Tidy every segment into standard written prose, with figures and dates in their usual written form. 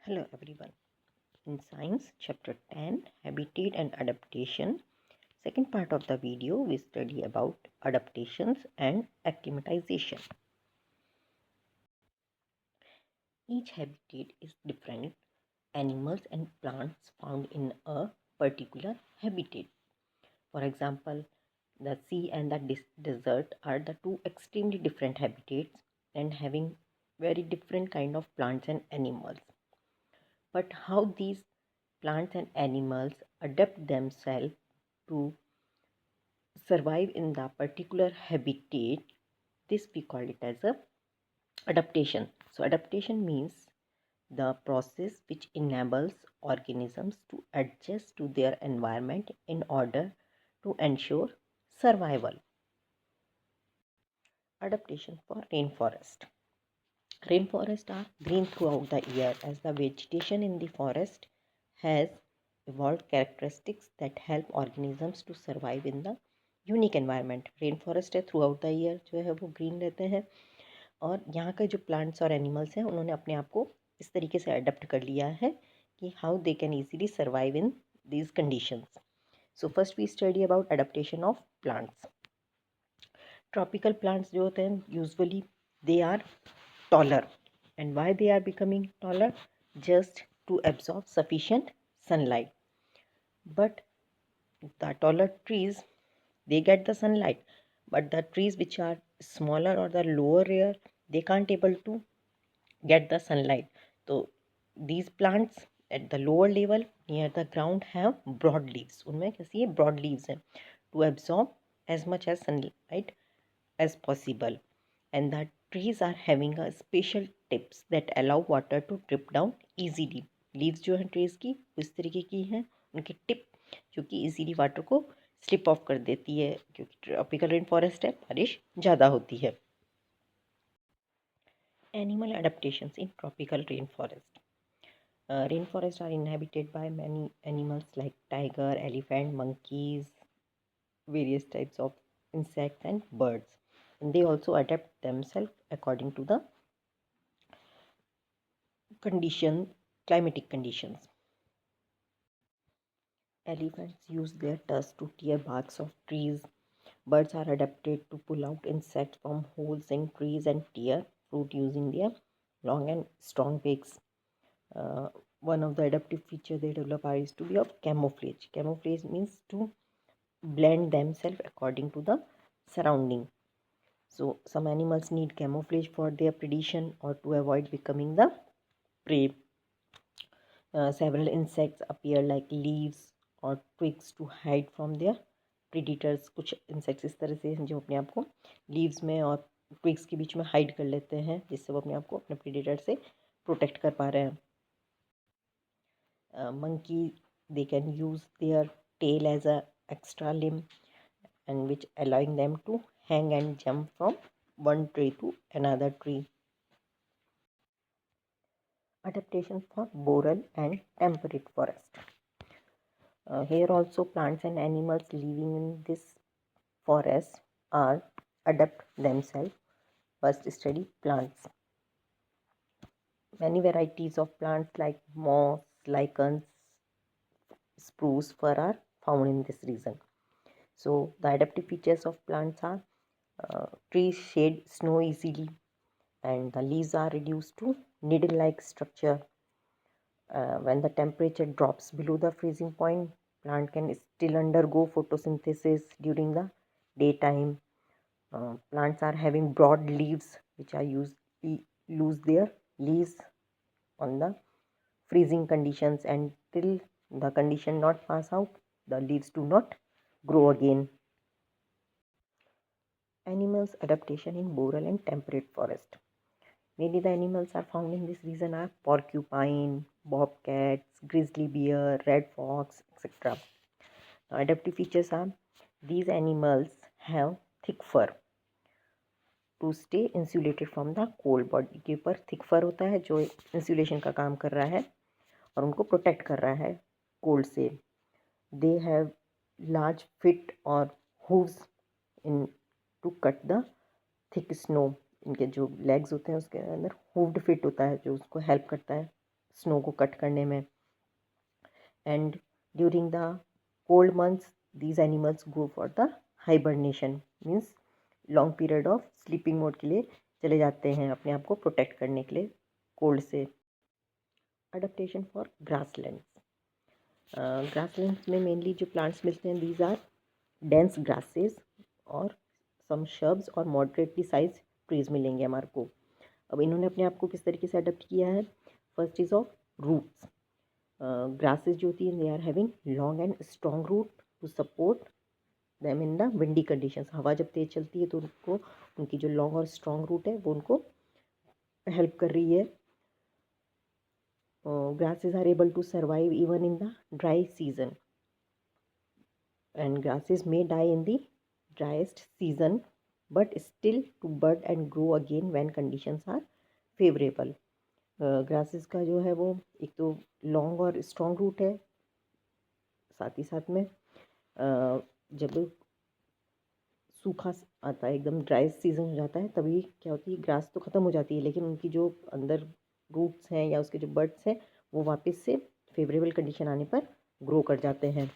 Hello everyone. In Science Chapter 10 Habitat and Adaptation, second part of the video we study about adaptations and acclimatization. Each habitat is different. Animals and plants found in a particular habitat. For example, the sea and the desert are the two extremely different habitats and having very different kind of plants and animals. But how these plants and animals adapt themselves to survive in the particular habitat, this we call it as a adaptation. So adaptation means the process which enables organisms to adjust to their environment in order to ensure survival. Adaptation for rainforest. Rainforests are green throughout the year as the vegetation in the forest has evolved characteristics that help organisms to survive in the unique environment. Rain forest है through out the year जो है वो green रहते हैं और यहाँ के जो प्लांट्स और एनिमल्स हैं उन्होंने अपने आप को इस तरीके से अडेप्ट कर लिया है कि how they can easily survive in these conditions. So first we study about adaptation of plants. Tropical plants जो होते हैं usually they are taller. And why they are becoming taller? Just to absorb sufficient sunlight. But the taller trees, they get the sunlight, but the trees which are smaller or the lower layer, they can't able to get the sunlight. So these plants at the lower level near the ground have broad leaves. उनमें कैसी है broad leaves है to absorb as much as sunlight as possible. And the trees are having a special tips that allow water to drip down easily. Leaves जो हैं trees की इस तरीके की हैं, उनकी टिप जो कि इजीली वाटर को स्लिप ऑफ कर देती है क्योंकि ट्रॉपिकल रेन फॉरेस्ट है, बारिश ज़्यादा होती है. Animal adaptations in tropical rain forest. Rain forest are inhabited by many animals like tiger, elephant, monkeys, various types of insects and birds. And they also adapt themselves according to the climatic conditions. Elephants use their tusks to tear barks of trees. Birds are adapted to pull out insects from holes in trees and tear fruit using their long and strong beaks. One of the adaptive features they develop is to be of camouflage. Camouflage means to blend themselves according to the surrounding. So some animals need camouflage for their predation or to avoid becoming the prey. Several insects appear like leaves और twigs to hide from their predators. कुछ insects इस तरह से हैं जो अपने आप को leaves में और twigs के बीच में hide कर लेते हैं जिससे वो अपने आप को अपने predator से protect कर पा रहे हैं. Monkey, they can use their tail as a extra limb and which allowing them to hang and jump from one tree to another tree. Adaptation for boreal and temperate forest. Here also plants and animals living in this forest are adapt themselves. First study plants. Many varieties of plants like moss, lichens, spruce, fir are found in this region. So the adaptive features of plants are trees shade snow easily and the leaves are reduced to needle-like structure. When the temperature drops below the freezing point, plant can still undergo photosynthesis during the daytime. Plants are having broad leaves which are lose their leaves on the freezing conditions, and till the condition not pass out, the leaves do not grow again. Animals adaptation in boreal and temperate forest. Mainly the animals are found in this region are porcupine, bobcats, grizzly bear, red fox, etc. Now, adaptive features are these animals have thick fur to stay insulated from the cold. Body के ऊपर thick फर होता है जो insulation का काम कर रहा है और उनको प्रोटेक्ट कर रहा है कोल्ड से. दे हैव लार्ज फिट और hooves into cut the thick snow. इनके जो लेग्स होते हैं उसके अंदर हूव्ड फिट होता है जो उसको हेल्प करता है स्नो को कट करने में। And during the cold months these animals go for the hibernation, means long period of sleeping mode के लिए चले जाते हैं अपने आप को प्रोटेक्ट करने के लिए कोल्ड से। अडेप्टेशन फॉर ग्रासलैंड्स, ग्रासलैंड्स में मेनली जो प्लांट्स मिलते हैं दीज आर डेंस ग्रासेस और सम शर्ब्स और मॉडरेटली साइज ट्रीज मिलेंगे हमारे को। अब इन्होंने अपने आप को किस तरीके से अडेप्ट किया है? First is of roots. Grasses जो होती हैं they are having long and strong root to support them in the windy conditions. हवा जब तेज चलती है तो उनको उनकी जो लॉन्ग और स्ट्रॉन्ग रूट है वो उनको हेल्प कर रही है। grasses are able to survive even in the dry season, and grasses may die in the driest season but still to bud and grow again when conditions are favorable. Grasses का जो है वो एक तो long और strong root है, साथ ही साथ में जब सूखा आता है एकदम ड्राई सीजन हो जाता है तभी क्या होती है, ग्रास तो ख़त्म हो जाती है लेकिन उनकी जो अंदर रूट्स हैं या उसके जो बड्स हैं वो वापस से फेवरेबल कंडीशन आने पर ग्रो कर जाते हैं।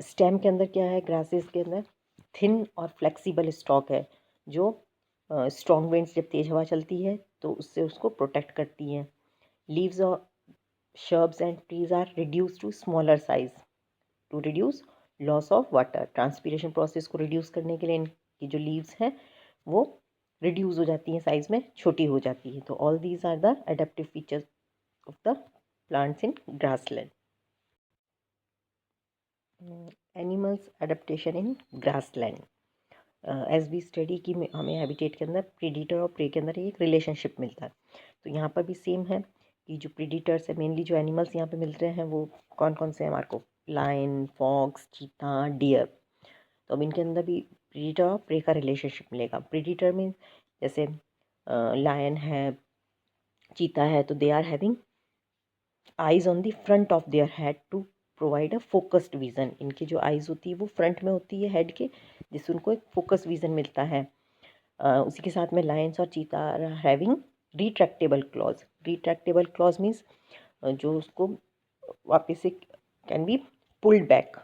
स्टेम के अंदर क्या है, ग्रासेस के अंदर थिन और फ्लेक्सिबल स्टॉक है जो स्ट्रॉन्ग विंड्स जब तेज़ हवा चलती है तो उससे उसको प्रोटेक्ट करती हैं। लीव्स और shrubs and trees are reduce to smaller size to reduce loss of water. Transpiration process को रिड्यूस करने के लिए इनकी जो लीव्स हैं वो रिड्यूस हो जाती हैं, साइज में छोटी हो जाती है। तो all these are the adaptive features of the plants in grassland. Animals adaptation in grassland, as we study कि हमें हैबिटेट के अंदर प्रीडेटर और प्रे के अंदर एक रिलेशनशिप मिलता है, तो यहाँ पर भी सेम है कि जो प्रीडेटर्स है मेनली जो एनिमल्स यहाँ पे मिल रहे हैं वो कौन कौन से हैं हमारे को, लायन, फॉक्स, चीता, डियर। तो अब इनके अंदर भी प्रीडेटर और प्रे का रिलेशनशिप मिलेगा। प्रीडेटर में जैसे लायन है, चीता है, तो they are having eyes on the front of their head to provide a focused vision. इनकी जो आइज़ होती है वो फ्रंट में होती है हेड के, जिससे उनको एक फोकस विजन मिलता है। उसी के साथ में लायंस और चीता are having retractable claws. Retractable claws means जो उसको वापस से कैन बी पुल्ड बैक,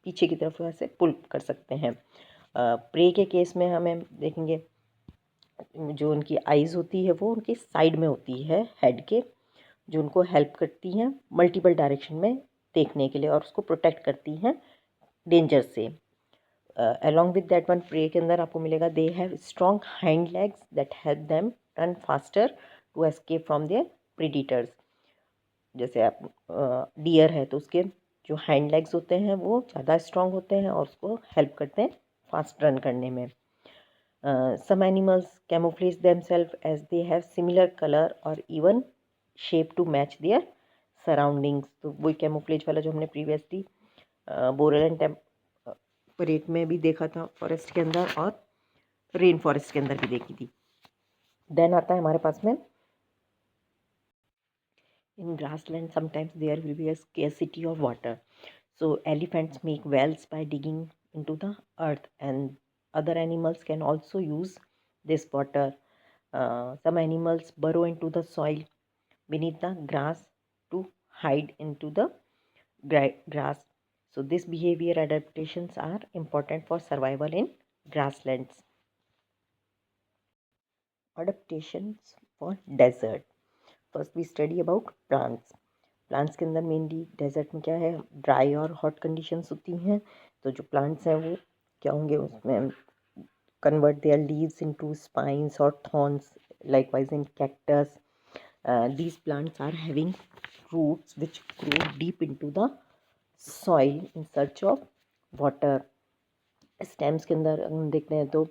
पीछे की तरफ ऐसे पुल कर सकते हैं। प्रे के केस में हमें देखेंगे जो उनकी आइज़ होती है वो उनकी साइड में होती है हेड के, जो उनको हेल्प करती हैं मल्टीपल डायरेक्शन में देखने के लिए और उसको प्रोटेक्ट करती हैं डेंजर से। Along with that one prey के अंदर आपको मिलेगा they have strong hind legs that help them run faster to escape from their predators. जैसे आप डियर है तो उसके जो हाइंड लेग्स होते हैं वो ज़्यादा स्ट्रॉन्ग होते हैं और उसको हेल्प करते हैं फास्ट रन करने में। Some animals camouflage themselves as they have similar color or even shape to match their surroundings। तो वही कैमोफ्लेज वाला जो हमने प्रीवियसली बोरल एंड टेम्परेट में भी देखा था फॉरेस्ट के अंदर और रेन फॉरेस्ट के अंदर भी देखी थी। देन आता है हमारे पास में in grassland sometimes there will be a scarcity of water, so elephants make wells by digging into the earth and other animals can also use this water. Some animals burrow into the soil beneath the grass to hide into the grass, so this behavior adaptations are important for survival in grasslands. Adaptations for desert, first we study about plants. Plants के अंदर mainly desert में क्या है, dry और hot conditions होती हैं, तो जो प्लांट्स हैं वो क्या होंगे, उसमें convert their leaves into spines और thorns, likewise in cactus these plants are having roots which grow deep into the soil in search of water. Stems के अंदर हम देखते हैं तो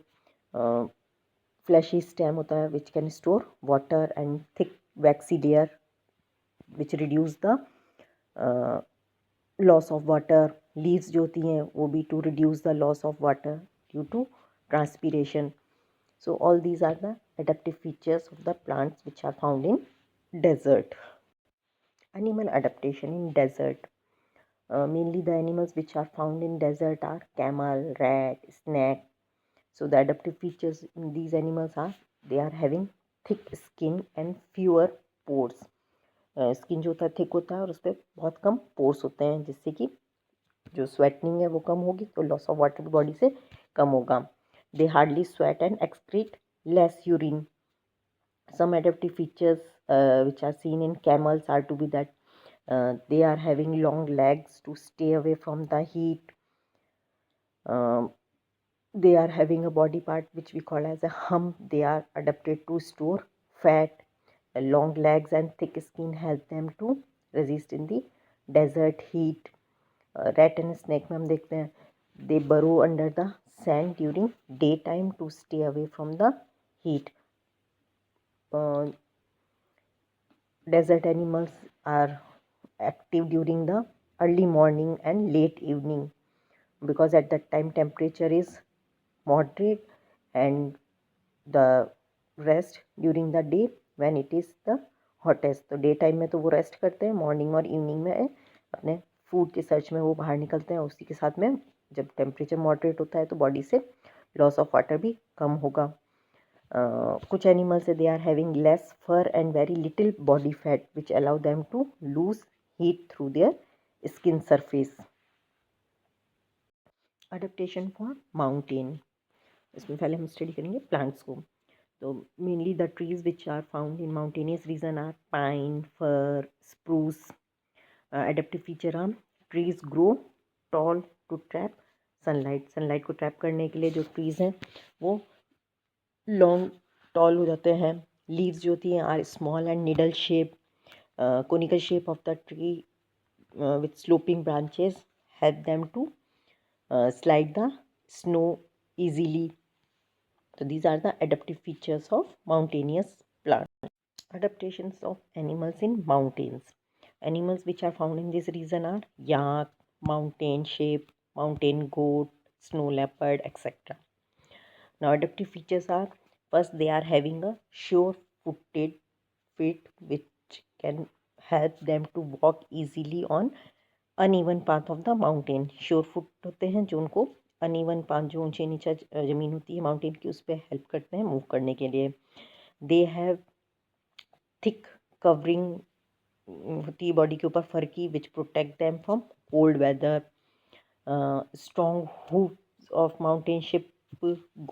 फ्लैशी स्टेम होता है which can store water and thick waxy layer which reduce the loss of water। leaves जो होती हैं वो भी to reduce the loss of water due to transpiration। so all these are the adaptive features of the plants which are found in desert। animal adaptation in desert, mainly the animals which are found in desert are camel, rat, snake। so the adaptive features in these animals are they are having thick skin and fewer pores, skin जो होता है thick होता है और उस पर बहुत कम pores होते हैं, जिससे कि जो स्वेटनिंग है वो कम होगी, तो लॉस ऑफ वाटर भी बॉडी से कम होगा। They hardly sweat and excrete less urine. Some adaptive features which are seen in camels are to be that they are having long legs to stay away from the heat. Um, they are having a body part which we call as a hump. They are adapted to store fat. Long legs and thick skin help them to resist in the desert heat. Rat and snake में हम देखते हैं they burrow under the sand during daytime to stay away from the heat. Desert animals are active during the early morning and late evening, because at that time temperature is moderate, and the rest during the day when it is the hottest. तो day time में तो वो rest करते हैं, morning और evening में अपने food के सर्च में वो बाहर निकलते हैं। उसी के साथ में जब टेम्परेचर मॉडरेट होता है तो बॉडी से लॉस ऑफ वाटर भी कम होगा। कुछ animals they are having less fur and very little body fat which allow them to lose heat through their skin surface. Adaptation for mountain, इसमें पहले हम स्टडी करेंगे प्लांट्स को। तो mainly the trees which are found in mountainous region are pine, fir, spruce. Adaptive feature are trees grow tall to trap sunlight. Sunlight को trap करने के लिए जो ट्रीज हैं वो लॉन्ग टॉल हो जाते हैं. लीव्स जो होती हैं are small and needle shape. Conical shape of the tree with sloping branches help them to slide the snow easily. So these are the adaptive features of mountainous plants. Adaptations of animals in mountains. Animals which are found in this region are yak, mountain sheep, mountain goat, snow leopard, etc. Now adaptive features are, first they are having a sure-footed feet which can help them to walk easily on uneven path of the mountain. Sure foot होते हैं जो उनको uneven path, जो ऊंचे नीचे ज़मीन होती है माउंटेन की, उस पर हेल्प करते हैं मूव करने के लिए. दे हैव थिक कवरिंग होती है बॉडी के ऊपर फर की which protect them from cold weather. Strong hooves of mountain sheep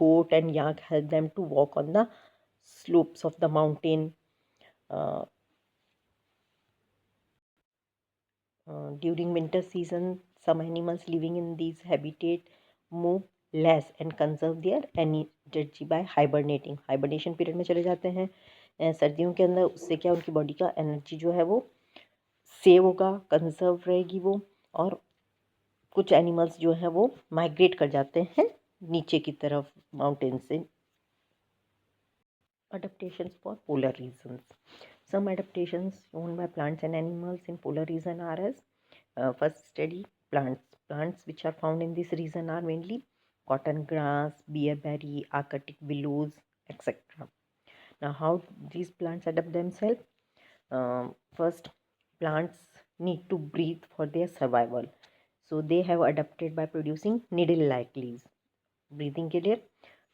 goat and yak help them to walk on the slopes of the mountain. During winter season, some animals living in these habitat move less and conserve their energy by hibernating. Hibernation period में चले जाते हैं सर्दियों के अंदर. उससे क्या उनकी बॉडी का एनर्जी जो है वो सेव होगा, कंजर्व रहेगी वो. और कुछ एनिमल्स जो है वो माइग्रेट कर जाते हैं नीचे की तरफ माउंटेन से. Adaptations for polar regions. Some adaptations shown by plants and animals in polar region are as first study plants. Plants which are found in this region are mainly cotton grass, bearberry, arctic willows, etc. Now, how these plants adapt themselves? First, plants need to breathe for their survival. So they have adapted by producing needle-like leaves. Breathing के लिए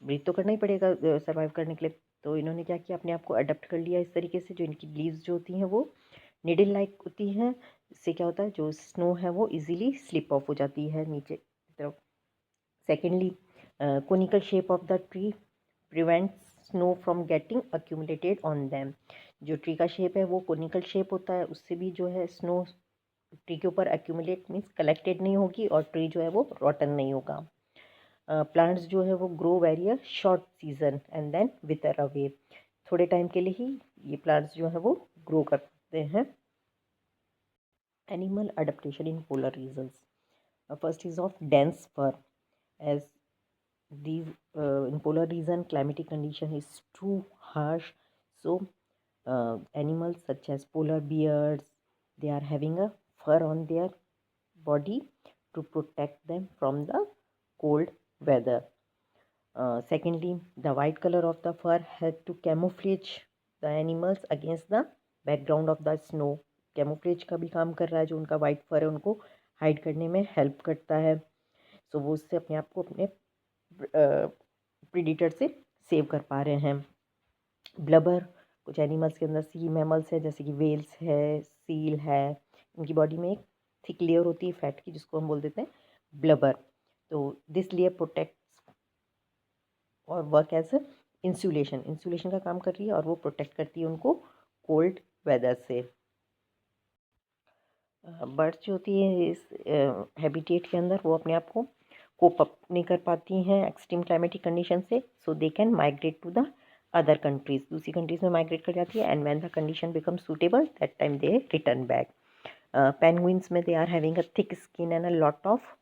breathe तो करना ही पड़ेगा survive करने के लिए. तो इन्होंने क्या किया, अपने आप को अडेप्ट कर लिया इस तरीके से. जो इनकी लीव्स जो होती हैं वो निडल लाइक होती हैं. इससे क्या होता है, जो स्नो है वो इजीली स्लिप ऑफ हो जाती है नीचे की तरफ. Secondly, conical shape of the tree prevents snow from getting accumulated on them. जो ट्री का शेप है वो कोनिकल शेप होता है, उससे भी जो है स्नो ट्री के ऊपर अक्यूमुलेट मीन्स कलेक्टेड नहीं होगी और ट्री जो है वो रॉटन नहीं होगा. प्लांट्स जो है वो grow very a short season and then wither away. थोड़े टाइम के लिए ही ये प्लांट्स जो है वो ग्रो करते हैं. Animal adaptation in polar regions. First is of dense fur. As these in polar region climatic condition is too harsh, so animals such as polar bears, they are having a fur on their body to protect them from the cold weather. Secondly, the white color of the fur help to camouflage the animals against the background of the snow. Camouflage का भी काम कर रहा है. जो उनका white फर है उनको हाइड करने में हेल्प करता है. सो वो उससे अपने आप को अपने प्रीडेटर से सेव कर पा रहे हैं. ब्लबर कुछ एनिमल्स के अंदर सी मैमल्स है, जैसे कि वेल्स है, सील है, इनकी बॉडी में एक थिक लेयर होती है फैट की, जिसको हम बोल देते हैं ब्लबर। तो दिस लेयर प्रोटेक्ट्स और वर्क एज इंसुलेशन, इंसुलेशन का काम कर रही है और वो प्रोटेक्ट करती है उनको कोल्ड वेदर से। बर्ड्स जो होती है इस हैबिटेट के अंदर, वो अपने आप को कोप अप नहीं कर पाती हैं एक्सट्रीम क्लाइमेटिक कंडीशन से, so they can migrate to the other countries, दूसरी कंट्रीज में माइग्रेट कर जाती है, and when the condition become suitable that time they return back. Penguins में they are having a thick skin and a lot of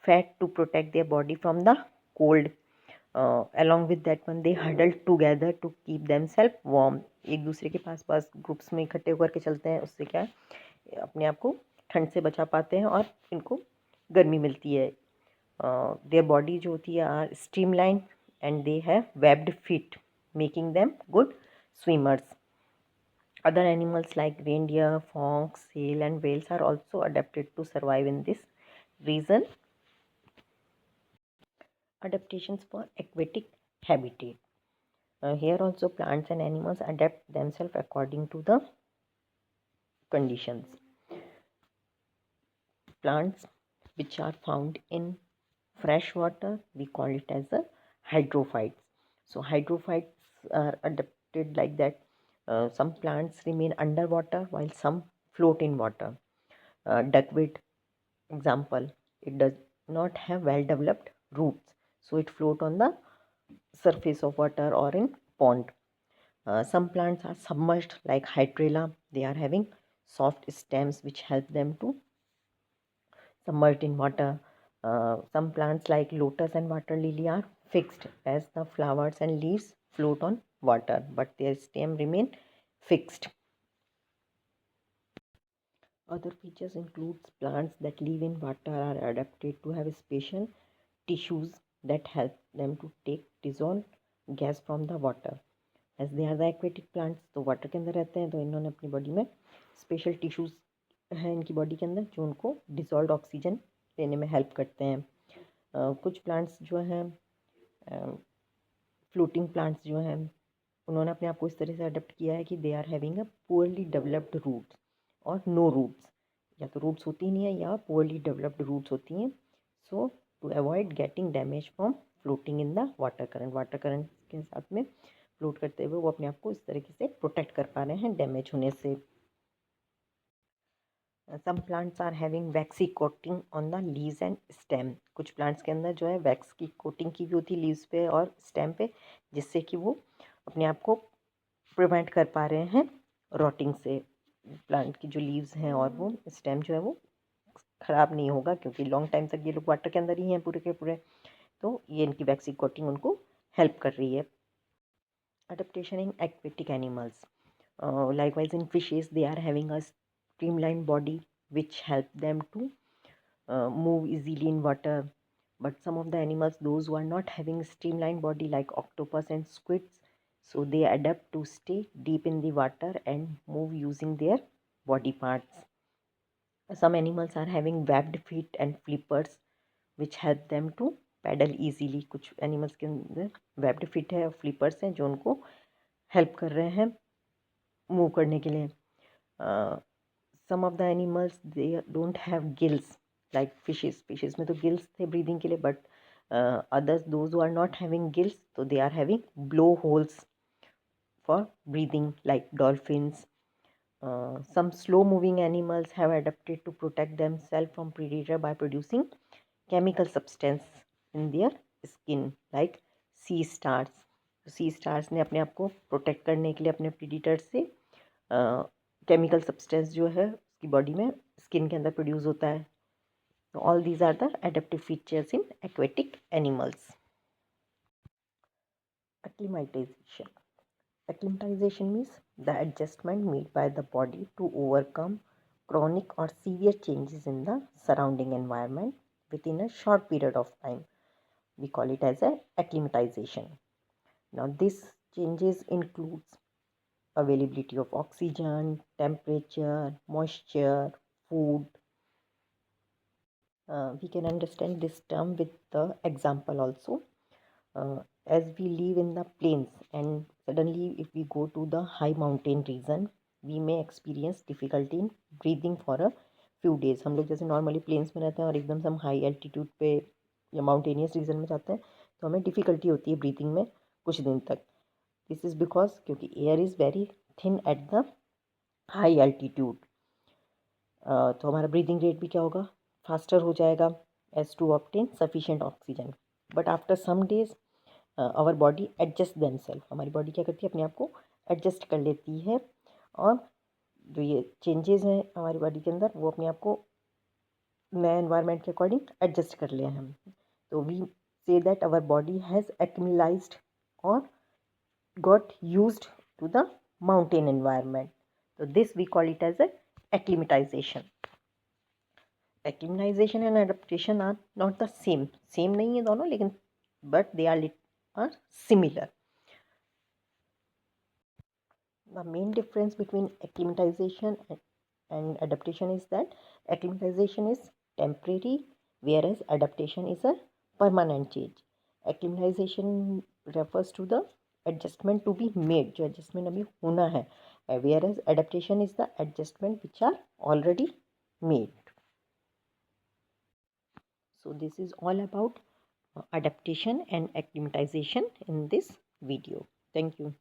fat to protect their body from the cold. along with that one they huddle together to keep themselves warm, एक दूसरे के पास पास groups में इकट्ठे होकर के चलते हैं, उससे क्या है अपने आप को ठंड से बचा पाते हैं और इनको गर्मी मिलती है। देयर बॉडी जो होती है are streamline and they have webbed feet making them good swimmers. Other animals like reindeer, fox, seal and whales are also adapted to survive in this region. Adaptations for aquatic habitat. Here also plants and animals adapt themselves according to the conditions. Plants which are found in fresh water, we call it as a hydrophytes. So hydrophytes are adapted like that. Some plants remain underwater while some float in water. Duckweed example, it does not have well developed roots, so it float on the surface of water or in pond. Some plants are submerged like hydrilla, they are having soft stems which help them to submerged in water. Some plants like lotus and water lily are fixed as the flowers and leaves float on water, but their stem remain fixed. Other features include plants that live in water are adapted to have special tissues that help them to take dissolved gas from the water. As they are the aquatic plants, तो water के अंदर रहते हैं, तो इन्होंने अपनी body में special tissues हैं इनकी बॉडी के अंदर जो उनको डिसॉल्व ऑक्सीजन देने में हेल्प करते हैं। कुछ प्लांट्स जो हैं फ्लोटिंग प्लांट्स जो हैं, उन्होंने अपने आप को इस तरह से अडेप्ट किया है कि they are having a poorly developed roots और नो रूट्स, या तो रूट्स होती नहीं है या पुअरली डेवलप्ड रूट्स होती हैं। So to avoid getting damage from floating in the water current के साथ में फ्लोट करते हुए वो अपने आप को इस तरीके से प्रोटेक्ट कर पा रहे हैं डैमेज होने से। Some plants are having waxy coating on the leaves and stem, कुछ प्लांट्स के अंदर जो है वैक्स की कोटिंग की भी होती है लीव्स पे और स्टेम पे, जिससे कि वो अपने आप को प्रिवेंट कर पा रहे हैं रॉटिंग से। प्लांट की जो लीव्स हैं और वो स्टेम जो है वो ख़राब नहीं होगा, क्योंकि लॉन्ग टाइम तक ये लोग वाटर के अंदर ही हैं पूरे के पूरे, तो ये इनकी वैक्सी कोटिंग उनको हेल्प कर रही है। Adaptation in aquatic animals. Likewise, in fishes, they are having a streamlined body which help them to move easily in water. But some of the animals, those who are not having streamlined body like octopus and squids, so they adapt to stay deep in the water and move using their body parts. Some animals are having webbed feet and flippers which help them to paddle easily. कुछ animals के अंदर webbed fit है और flippers हैं जो उनको help कर रहे हैं मूव करने के लिए। Some of the animals they don't have gills like fishes, fishes में तो गिल्स थे ब्रीदिंग के लिए, but others those who are not having gills, तो they are having blow holes for breathing like dolphins. Some slow moving animals have adapted to protect themselves from predator by producing chemical substance in their skin like sea stars. C stars ने अपने आप को protect करने के लिए अपने predator से chemical substance जो है उसकी बॉडी में स्किन के अंदर प्रोड्यूस होता है। तो all these are the adaptive features in aquatic animals. Acclimatization. Acclimatization means the adjustment made by the body to overcome chronic or severe changes in the surrounding environment within a short period of time. We call it as a acclimatization. Now, this changes includes availability of oxygen, temperature, moisture, food. We can understand this term with the example also. as we live in the plains and suddenly if we go to the high mountain region, we may experience difficulty in breathing for a few days. हम लोग जैसे normally planes में रहते हैं और एकदम से हम हाई एल्टीट्यूड पे या माउंटेनियस रीजन में जाते हैं तो हमें डिफ़िकल्टी होती है ब्रीथिंग में कुछ दिन तक. दिस इज़ बिकॉज क्योंकि air is very thin at the high altitude. तो हमारा ब्रीदिंग रेट भी क्या होगा, फास्टर हो जाएगा as to obtain sufficient oxygen. But after some days our body adjust themselves. हमारी बॉडी क्या करती है, अपने आप को एडजस्ट कर लेती है और जो ये चेंजेस हैं हमारी बॉडी के अंदर वो अपने आप को नए एनवायरनमेंट के अकॉर्डिंग एडजस्ट कर लें हम. तो we say that our body has acclimatized or got used to the mountain environment. So this we call it as a acclimatization. Acclimatization and adaptation are not the same. Same नहीं है दोनों लेकिन but they are similar. The main difference between acclimatization and adaptation is that acclimatization is temporary whereas adaptation is a permanent change. Acclimatization refers to the adjustment to be made, जो adjustment अभी होना है, whereas adaptation is the adjustment which are already made. So this is all about adaptation and acclimatization in this video. Thank you.